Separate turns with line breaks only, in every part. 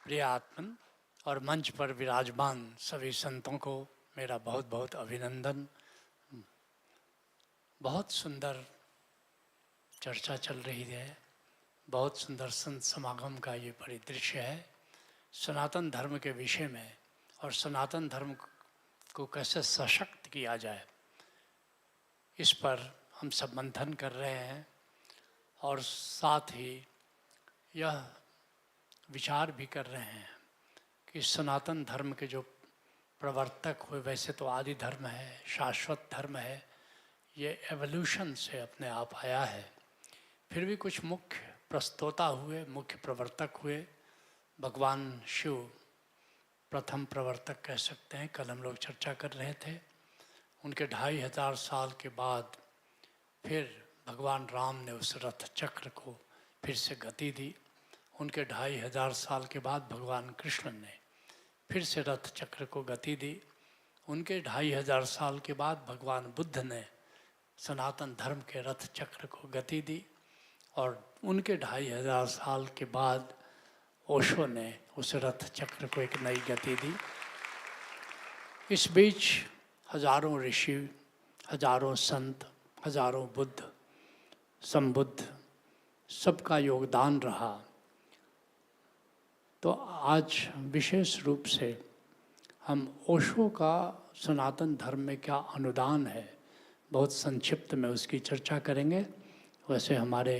प्रिय आत्मन और मंच पर विराजमान सभी संतों को मेरा बहुत बहुत अभिनंदन। बहुत सुंदर चर्चा चल रही है, बहुत सुंदर संत समागम का ये परिदृश्य है सनातन धर्म के विषय में, और सनातन धर्म को कैसे सशक्त किया जाए इस पर हम सब मंथन कर रहे हैं। और साथ ही यह विचार भी कर रहे हैं कि सनातन धर्म के जो प्रवर्तक हुए, वैसे तो आदि धर्म है, शाश्वत धर्म है, ये एवोल्यूशन से अपने आप आया है। फिर भी कुछ मुख्य प्रस्तोता हुए, मुख्य प्रवर्तक हुए। भगवान शिव प्रथम प्रवर्तक कह सकते हैं, कल हम लोग चर्चा कर रहे थे। उनके 2500 साल के बाद फिर भगवान राम ने उस रथ चक्र को फिर से गति दी। उनके 2500 साल के बाद भगवान कृष्ण ने फिर से रथ चक्र को गति दी। उनके 2500 साल के बाद भगवान बुद्ध ने सनातन धर्म के रथ चक्र को गति दी, और उनके 2500 साल के बाद ओशो ने उस रथ चक्र को एक नई गति दी। इस बीच हजारों ऋषि, हजारों संत, हजारों बुद्ध, संबुद्ध, सबका योगदान रहा। तो आज विशेष रूप से हम ओशो का सनातन धर्म में क्या अनुदान है, बहुत संक्षिप्त में उसकी चर्चा करेंगे। वैसे हमारे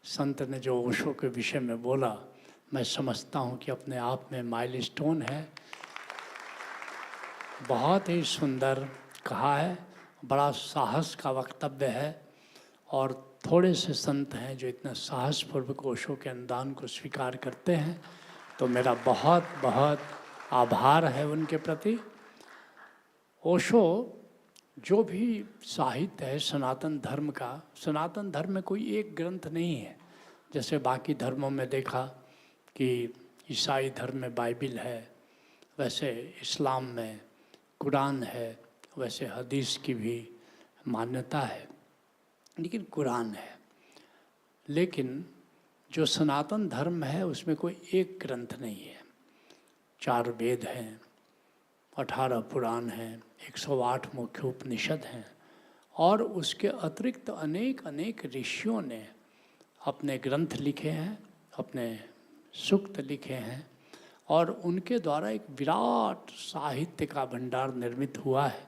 संत ने जो ओशो के विषय में बोला, मैं समझता हूँ कि अपने आप में माइलस्टोन है। बहुत ही सुंदर कहा है, बड़ा साहस का वक्तव्य है, और थोड़े से संत हैं जो इतना साहसपूर्वक ओशो के अनुदान को स्वीकार करते हैं। तो मेरा बहुत बहुत आभार है उनके प्रति। ओशो जो भी साहित्य है सनातन धर्म का, सनातन धर्म में कोई एक ग्रंथ नहीं है। जैसे बाकी धर्मों में देखा कि ईसाई धर्म में बाइबिल है, वैसे इस्लाम में कुरान है, वैसे हदीस की भी मान्यता है, लेकिन कुरान है। लेकिन जो सनातन धर्म है उसमें कोई एक ग्रंथ नहीं है। 4 वेद हैं, 18 पुराण हैं, 108 मुख्य उपनिषद हैं, और उसके अतिरिक्त अनेक अनेक ऋषियों ने अपने ग्रंथ लिखे हैं, अपने सूक्त लिखे हैं, और उनके द्वारा एक विराट साहित्य का भंडार निर्मित हुआ है।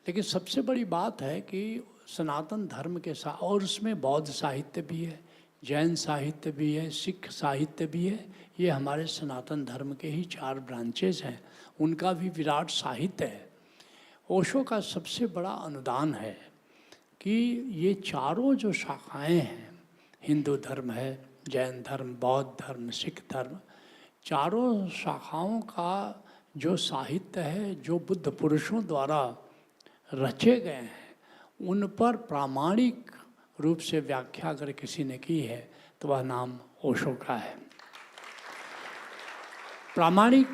लेकिन सबसे बड़ी बात है कि सनातन धर्म के साथ, और उसमें बौद्ध साहित्य भी है, जैन साहित्य भी है, सिख साहित्य भी है। ये हमारे सनातन धर्म के ही 4 ब्रांचेज हैं, उनका भी विराट साहित्य है। ओशो का सबसे बड़ा अनुदान है कि ये चारों जो शाखाएं हैं, हिंदू धर्म है, जैन धर्म, बौद्ध धर्म, सिख धर्म, चारों शाखाओं का जो साहित्य है, जो बुद्ध पुरुषों द्वारा रचे गए हैं, उन पर प्रामाणिक रूप से व्याख्या अगर किसी ने की है तो वह नाम ओशो का है। प्रामाणिक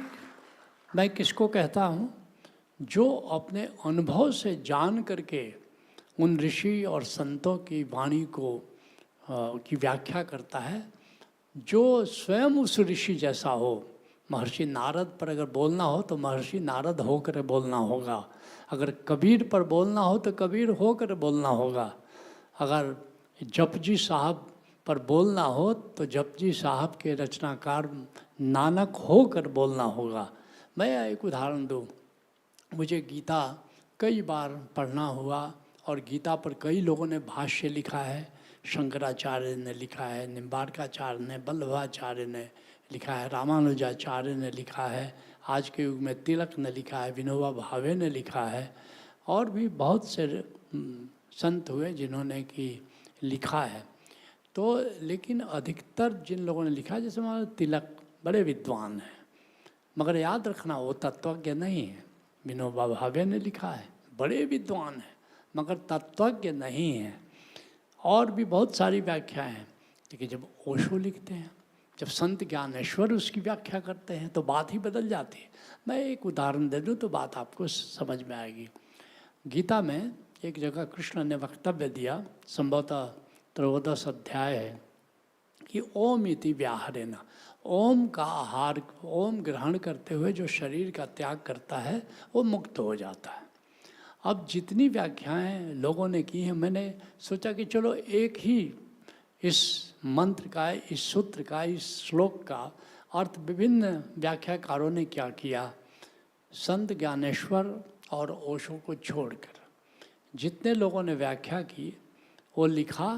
मैं किसको कहता हूँ? जो अपने अनुभव से जान करके उन ऋषि और संतों की वाणी को की व्याख्या करता है, जो स्वयं उस ऋषि जैसा हो। महर्षि नारद पर अगर बोलना हो तो महर्षि नारद होकर बोलना होगा, अगर कबीर पर बोलना हो तो कबीर होकर बोलना होगा, अगर जपजी साहब पर बोलना हो तो जपजी साहब के रचनाकार नानक होकर बोलना होगा। मैं एक उदाहरण दूँ, मुझे गीता कई बार पढ़ना हुआ, और गीता पर कई लोगों ने भाष्य लिखा है। शंकराचार्य ने लिखा है, निम्बार्काचार्य ने, वल्लभाचार्य ने लिखा है, रामानुजाचार्य ने लिखा है, आज के युग में तिलक ने लिखा है, विनोबा भावे ने लिखा है, और भी बहुत से संत हुए जिन्होंने कि लिखा है। तो लेकिन अधिकतर जिन लोगों ने लिखा, जैसे हमारे तिलक बड़े विद्वान हैं, मगर याद रखना वो तत्वज्ञ नहीं है। विनोबा भावे ने लिखा है, बड़े विद्वान हैं, मगर तत्वज्ञ नहीं है। और भी बहुत सारी व्याख्याएं हैं, लेकिन जब ओशो लिखते हैं, जब संत ज्ञानेश्वर उसकी व्याख्या करते हैं, तो बात ही बदल जाती है। मैं एक उदाहरण दे दूँ तो बात आपको समझ में आएगी। गीता में एक जगह कृष्ण ने वक्तव्य दिया, संभवतः 13 अध्याय है, कि ओम इति व्याहरेण, ओम का आहार, ओम ग्रहण करते हुए जो शरीर का त्याग करता है वो मुक्त हो जाता है। अब जितनी व्याख्याएं लोगों ने की हैं, मैंने सोचा कि चलो एक ही इस मंत्र का, इस सूत्र का, इस श्लोक का अर्थ विभिन्न व्याख्याकारों ने क्या किया। संत ज्ञानेश्वर और ओशो को छोड़कर जितने लोगों ने व्याख्या की, वो लिखा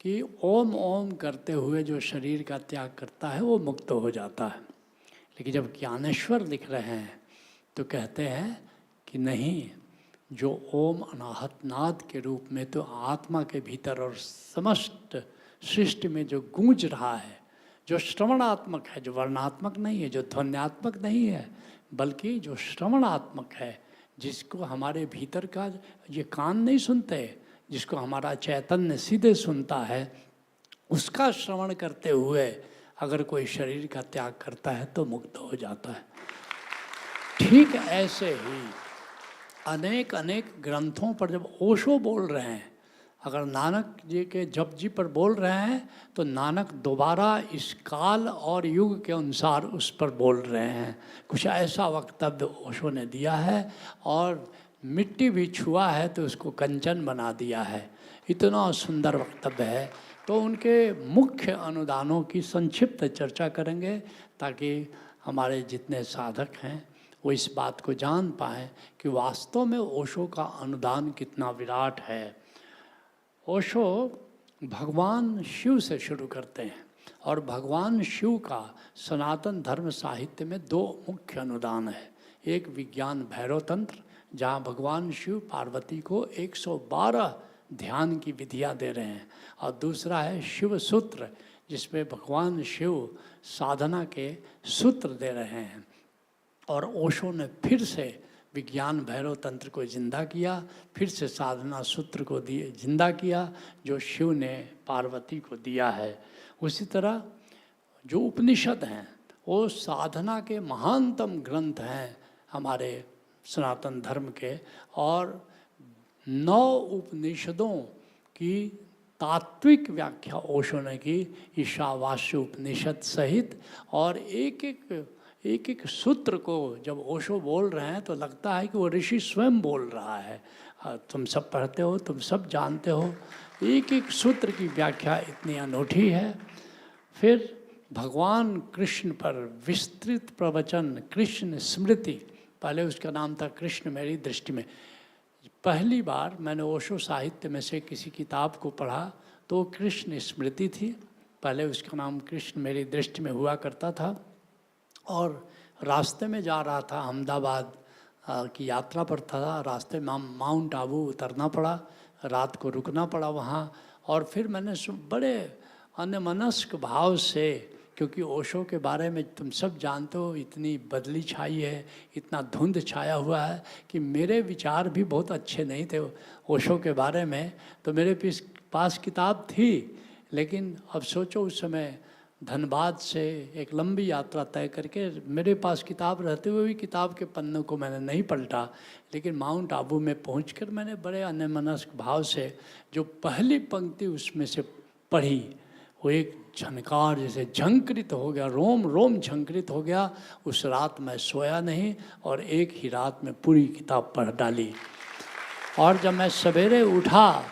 कि ओम ओम करते हुए जो शरीर का त्याग करता है वो मुक्त हो जाता है। लेकिन जब ज्ञानेश्वर लिख रहे हैं तो कहते हैं कि नहीं, जो ओम अनाहत नाद के रूप में तो आत्मा के भीतर और समस्त सृष्टि में जो गूंज रहा है, जो श्रवणात्मक है, जो वर्णात्मक नहीं है, जो ध्वन्यात्मक नहीं है, बल्कि जो श्रवणात्मक है, जिसको हमारे भीतर का ये कान नहीं सुनते, जिसको हमारा चैतन्य सीधे सुनता है, उसका श्रवण करते हुए अगर कोई शरीर का त्याग करता है तो मुक्त हो जाता है। ठीक ऐसे ही अनेक अनेक ग्रंथों पर जब ओशो बोल रहे हैं, अगर नानक जी के जप जी पर बोल रहे हैं तो नानक दोबारा इस काल और युग के अनुसार उस पर बोल रहे हैं। कुछ ऐसा वक्तव्य ओशो ने दिया है, और मिट्टी भी छुआ है तो उसको कंचन बना दिया है। इतना सुंदर वक्तव्य है। तो उनके मुख्य अनुदानों की संक्षिप्त चर्चा करेंगे ताकि हमारे जितने साधक हैं वो इस बात को जान पाएँ कि वास्तव में ओशो का अनुदान कितना विराट है। ओशो भगवान शिव से शुरू करते हैं, और भगवान शिव का सनातन धर्म साहित्य में दो मुख्य अनुदान है। एक विज्ञान भैरव तंत्र, जहाँ भगवान शिव पार्वती को 112 ध्यान की विधियाँ दे रहे हैं, और दूसरा है शिव सूत्र, जिसमें भगवान शिव साधना के सूत्र दे रहे हैं। और ओशो ने फिर से विज्ञान भैरव तंत्र को जिंदा किया, फिर से साधना सूत्र को जिंदा किया जो शिव ने पार्वती को दिया है। उसी तरह जो उपनिषद हैं वो साधना के महानतम ग्रंथ हैं हमारे सनातन धर्म के, और 9 उपनिषदों की तात्विक व्याख्या ओशो ने की, ईशावास्य उपनिषद सहित। और एक एक सूत्र को जब ओशो बोल रहे हैं तो लगता है कि वो ऋषि स्वयं बोल रहा है। तुम सब पढ़ते हो, तुम सब जानते हो, एक एक सूत्र की व्याख्या इतनी अनूठी है। फिर भगवान कृष्ण पर विस्तृत प्रवचन, कृष्ण स्मृति, पहले उसका नाम था कृष्ण मेरी दृष्टि में। पहली बार मैंने ओशो साहित्य में से किसी किताब को पढ़ा तो कृष्ण स्मृति थी, पहले उसका नाम कृष्ण मेरी दृष्टि में हुआ करता था। और रास्ते में जा रहा था, अहमदाबाद की यात्रा पर था, रास्ते में माउंट आबू उतरना पड़ा, रात को रुकना पड़ा वहाँ। और फिर मैंने बड़े अन्यमनस्क भाव से, क्योंकि ओशो के बारे में तुम सब जानते हो, इतनी बदली छाई है, इतना धुंध छाया हुआ है कि मेरे विचार भी बहुत अच्छे नहीं थे ओशो के बारे में। तो मेरे पास किताब थी, लेकिन अब सोचो उस समय धनबाद से एक लंबी यात्रा तय करके मेरे पास किताब रहते हुए भी किताब के पन्नों को मैंने नहीं पलटा, लेकिन माउंट आबू में पहुंचकर मैंने बड़े अन्यमनस्क भाव से जो पहली पंक्ति उसमें से पढ़ी, वो एक झनकार जैसे झंकृत हो गया, रोम रोम झंकृत हो गया। उस रात मैं सोया नहीं और एक ही रात में पूरी किताब पढ़ डाली। और जब मैं सवेरे उठा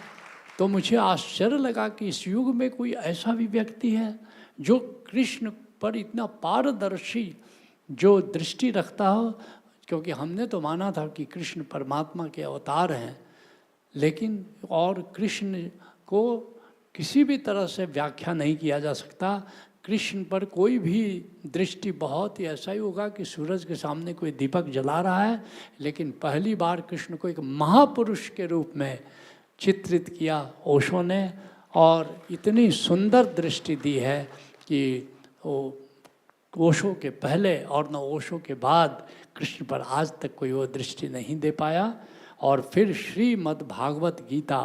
तो मुझे आश्चर्य लगा कि इस युग में कोई ऐसा भी व्यक्ति है जो कृष्ण पर इतना पारदर्शी जो दृष्टि रखता हो। क्योंकि हमने तो माना था कि कृष्ण परमात्मा के अवतार हैं, लेकिन और कृष्ण को किसी भी तरह से व्याख्या नहीं किया जा सकता। कृष्ण पर कोई भी दृष्टि बहुत ही ऐसा ही होगा कि सूरज के सामने कोई दीपक जला रहा है, लेकिन पहली बार कृष्ण को एक महापुरुष के रूप में चित्रित किया ओशो ने, और इतनी सुंदर दृष्टि दी है कि वो ओशो के पहले और न ओशो के बाद कृष्ण पर आज तक कोई वो दृष्टि नहीं दे पाया। और फिर श्रीमद् भागवत गीता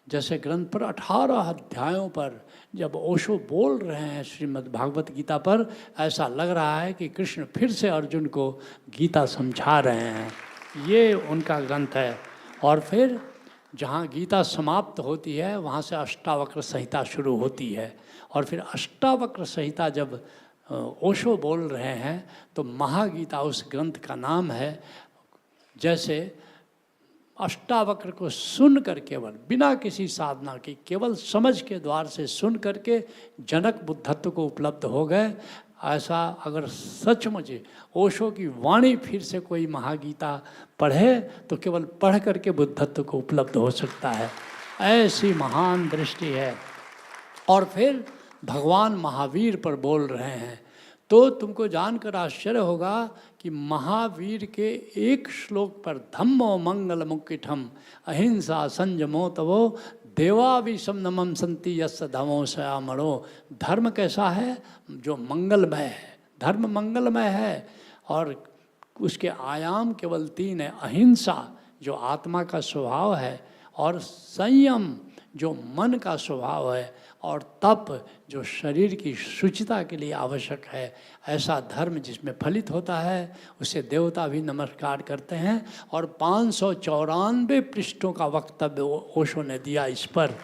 जैसे ग्रंथ पर 18 अध्यायों पर जब ओशो बोल रहे हैं श्रीमद् भागवत गीता पर, ऐसा लग रहा है कि कृष्ण फिर से अर्जुन को गीता समझा रहे हैं। ये उनका ग्रंथ है। और फिर जहाँ गीता समाप्त होती है वहाँ से अष्टावक्र संहिता शुरू होती है, और फिर अष्टावक्र संहिता जब ओशो बोल रहे हैं तो महागीता उस ग्रंथ का नाम है। जैसे अष्टावक्र को सुन कर केवल बिना किसी साधना की केवल समझ के द्वार से सुन करके जनक बुद्धत्व को उपलब्ध हो गए, ऐसा अगर सचमुच ओशो की वाणी फिर से कोई महागीता पढ़े तो केवल पढ़ करके बुद्धत्व को उपलब्ध हो सकता है। ऐसी महान दृष्टि है। और फिर भगवान महावीर पर बोल रहे हैं तो तुमको जानकर आश्चर्य होगा कि महावीर के एक श्लोक पर धम्मो मंगल मुक्किठम अहिंसा संयमो तवो देवाविषम नमम संति यस्स धमो श्यामणो। धर्म कैसा है? जो मंगलमय है। धर्म मंगलमय है और उसके आयाम केवल 3 है। अहिंसा जो आत्मा का स्वभाव है, और संयम जो मन का स्वभाव है, और तप जो शरीर की शुचिता के लिए आवश्यक है। ऐसा धर्म जिसमें फलित होता है उसे देवता भी नमस्कार करते हैं। और 594 पृष्ठों का वक्तव्य ओशो ने दिया इस पर,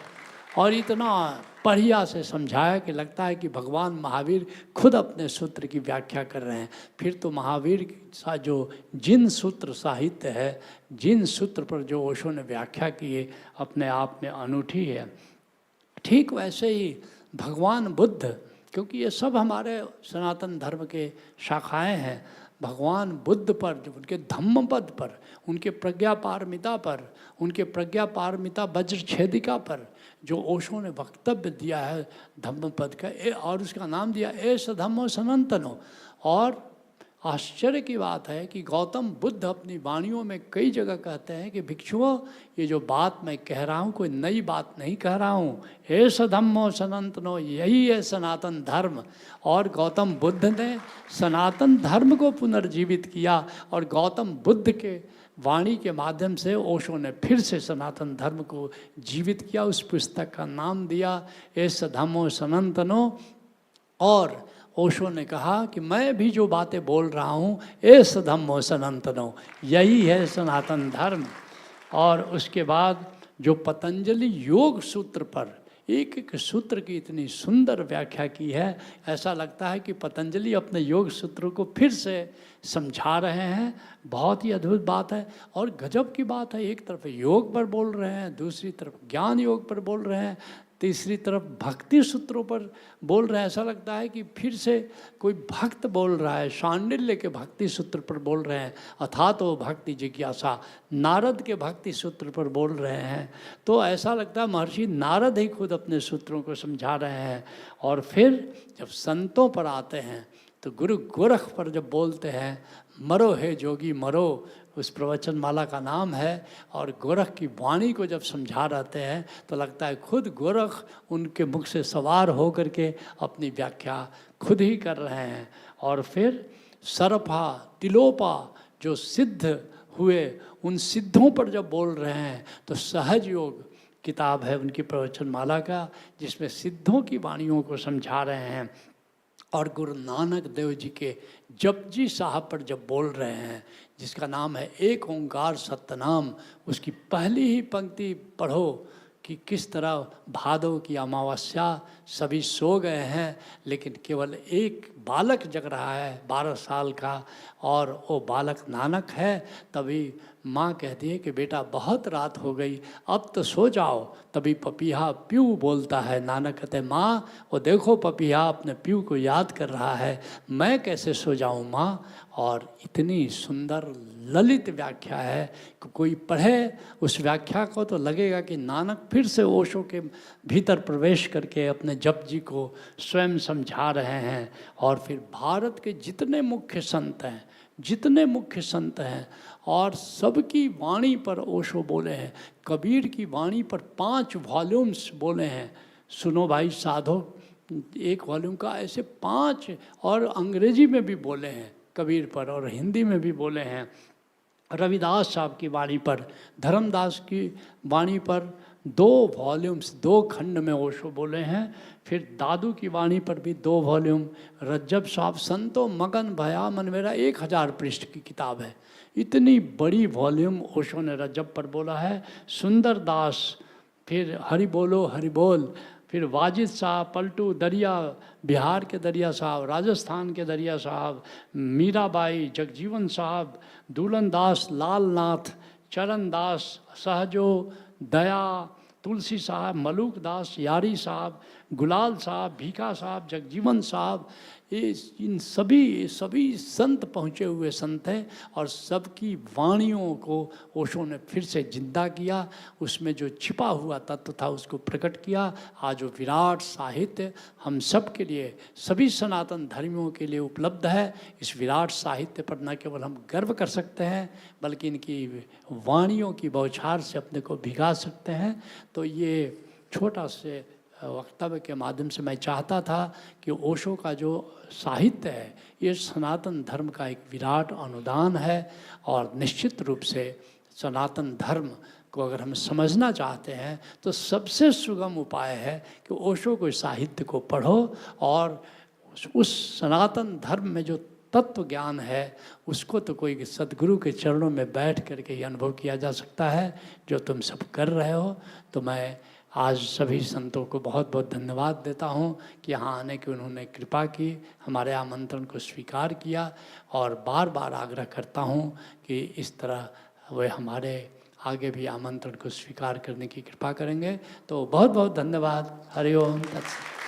और इतना बढ़िया से समझाया कि लगता है कि भगवान महावीर खुद अपने सूत्र की व्याख्या कर रहे हैं। फिर तो महावीर सा जो जिन सूत्र साहित्य है, जिन सूत्र पर जो ओशो ने व्याख्या की है, अपने आप में अनूठी है। ठीक वैसे ही भगवान बुद्ध, क्योंकि ये सब हमारे सनातन धर्म के शाखाएं हैं, भगवान बुद्ध पर, जो उनके धम्म पद पर, उनके प्रज्ञा पारमिता पर, उनके प्रज्ञा पारमिता वज्रछेदिका पर जो ओशो ने वक्तव्य दिया है धम्म पद का, और उसका नाम दिया एष धम्मो सनातनो। और आश्चर्य की बात है कि गौतम बुद्ध अपनी वाणियों में कई जगह कहते हैं कि भिक्षुओं, ये जो बात मैं कह रहा हूँ कोई नई बात नहीं कह रहा हूँ, एष धम्मो सनातनो, यही है सनातन धर्म। और गौतम बुद्ध ने सनातन धर्म को पुनर्जीवित किया, और गौतम बुद्ध के वाणी के माध्यम से ओशो ने फिर से सनातन धर्म को जीवित किया। उस पुस्तक का नाम दिया एष धम्मो सनातनो। और ओशो ने कहा कि मैं भी जो बातें बोल रहा हूँ एष धम्मो सनातनो, यही है सनातन धर्म। और उसके बाद जो पतंजलि योग सूत्र पर एक एक सूत्र की इतनी सुंदर व्याख्या की है, ऐसा लगता है कि पतंजलि अपने योग सूत्रों को फिर से समझा रहे हैं। बहुत ही अद्भुत बात है और गजब की बात है। एक तरफ योग पर बोल रहे हैं, दूसरी तरफ ज्ञान योग पर बोल रहे हैं, तीसरी तरफ भक्ति सूत्रों पर बोल रहे हैं। ऐसा लगता है कि फिर से कोई भक्त बोल रहा है, शांडिल्य के भक्ति सूत्र पर बोल रहे हैं, अथातो भक्ति जिज्ञासा नारद के भक्ति सूत्र पर बोल रहे हैं। तो ऐसा लगता है महर्षि नारद ही खुद अपने सूत्रों को समझा रहे हैं। और फिर जब संतों पर आते हैं तो गुरु गोरख पर जब बोलते हैं मरो हे जोगी मरो, उस प्रवचन माला का नाम है, और गोरख की वाणी को जब समझा रहते हैं तो लगता है खुद गोरख उनके मुख से सवार हो करके अपनी व्याख्या खुद ही कर रहे हैं। और फिर सरफा तिलोपा जो सिद्ध हुए, उन सिद्धों पर जब बोल रहे हैं तो सहज योग किताब है उनकी प्रवचन माला का, जिसमें सिद्धों की वाणियों को समझा रहे हैं। और गुरु नानक देव जी के जपजी साहब पर जब बोल रहे हैं, जिसका नाम है एक ओंकार सतनाम, उसकी पहली ही पंक्ति पढ़ो कि किस तरह भादव की अमावस्या सभी सो गए हैं, लेकिन केवल एक बालक जग रहा है 12 साल का, और वो बालक नानक है। तभी माँ कहती है कि बेटा बहुत रात हो गई, अब तो सो जाओ। तभी पपीहा प्यू बोलता है, नानक कहते हैं माँ वो देखो पपीहा अपने प्यू को याद कर रहा है, मैं कैसे सो जाऊँ माँ। और इतनी सुंदर ललित व्याख्या है कि कोई पढ़े उस व्याख्या को तो लगेगा कि नानक फिर से ओशो के भीतर प्रवेश करके अपने जप जी को स्वयं समझा रहे हैं। और फिर भारत के जितने मुख्य संत हैं, जितने मुख्य संत हैं, और सबकी वाणी पर ओशो बोले हैं। कबीर की वाणी पर 5 वॉल्यूम्स बोले हैं। सुनो भाई साधो, एक वॉल्यूम का ऐसे 5, और अंग्रेजी में भी बोले हैं कबीर पर, और हिंदी में भी बोले हैं। रविदास साहब की वाणी पर, धर्मदास की वाणी पर 2 वॉल्यूम्स 2 खंड में ओशो बोले हैं। फिर दादू की वाणी पर भी 2 वॉल्यूम। रज्जब साहब संतो मगन भया मन मेरा 1000 पृष्ठ की किताब है। इतनी बड़ी वॉल्यूम ओशो ने रज्जब पर बोला है। सुंदर दास, फिर हरि बोलो हरि बोल, फिर वाजिद साहब, पलटू दरिया, बिहार के दरिया साहब, राजस्थान के दरिया साहब, मीराबाई, जगजीवन साहब, दूलन दास, लाल नाथ, चरण दास, सहजो, दया, तुलसी साहब, मलूक दास, यारी साहब, गुलाल साहब, भीखा साहब, जगजीवन साहब, ये इन सभी संत पहुँचे हुए संत हैं और सबकी वाणियों को ओशो ने फिर से जिंदा किया, उसमें जो छिपा हुआ तत्व था उसको प्रकट किया। आज वो विराट साहित्य हम सब के लिए, सभी सनातन धर्मियों के लिए उपलब्ध है। इस विराट साहित्य पर न केवल हम गर्व कर सकते हैं बल्कि इनकी वाणियों की बौछार से अपने को भिगा सकते हैं। तो ये छोटा से वक्तव्य के माध्यम से मैं चाहता था कि ओशो का जो साहित्य है ये सनातन धर्म का एक विराट अनुदान है और निश्चित रूप से सनातन धर्म को अगर हम समझना चाहते हैं तो सबसे सुगम उपाय है कि ओशो के साहित्य को पढ़ो और उस सनातन धर्म में जो तत्व ज्ञान है उसको तो कोई सदगुरु के चरणों में बैठ करके ही अनुभव किया जा सकता है, जो तुम सब कर रहे हो। तो मैं आज सभी संतों को बहुत बहुत धन्यवाद देता हूँ कि यहाँ आने की उन्होंने कृपा की, हमारे आमंत्रण को स्वीकार किया और बार बार आग्रह करता हूँ कि इस तरह वे हमारे आगे भी आमंत्रण को स्वीकार करने की कृपा करेंगे। तो बहुत बहुत धन्यवाद। हरि ओम तत्सत।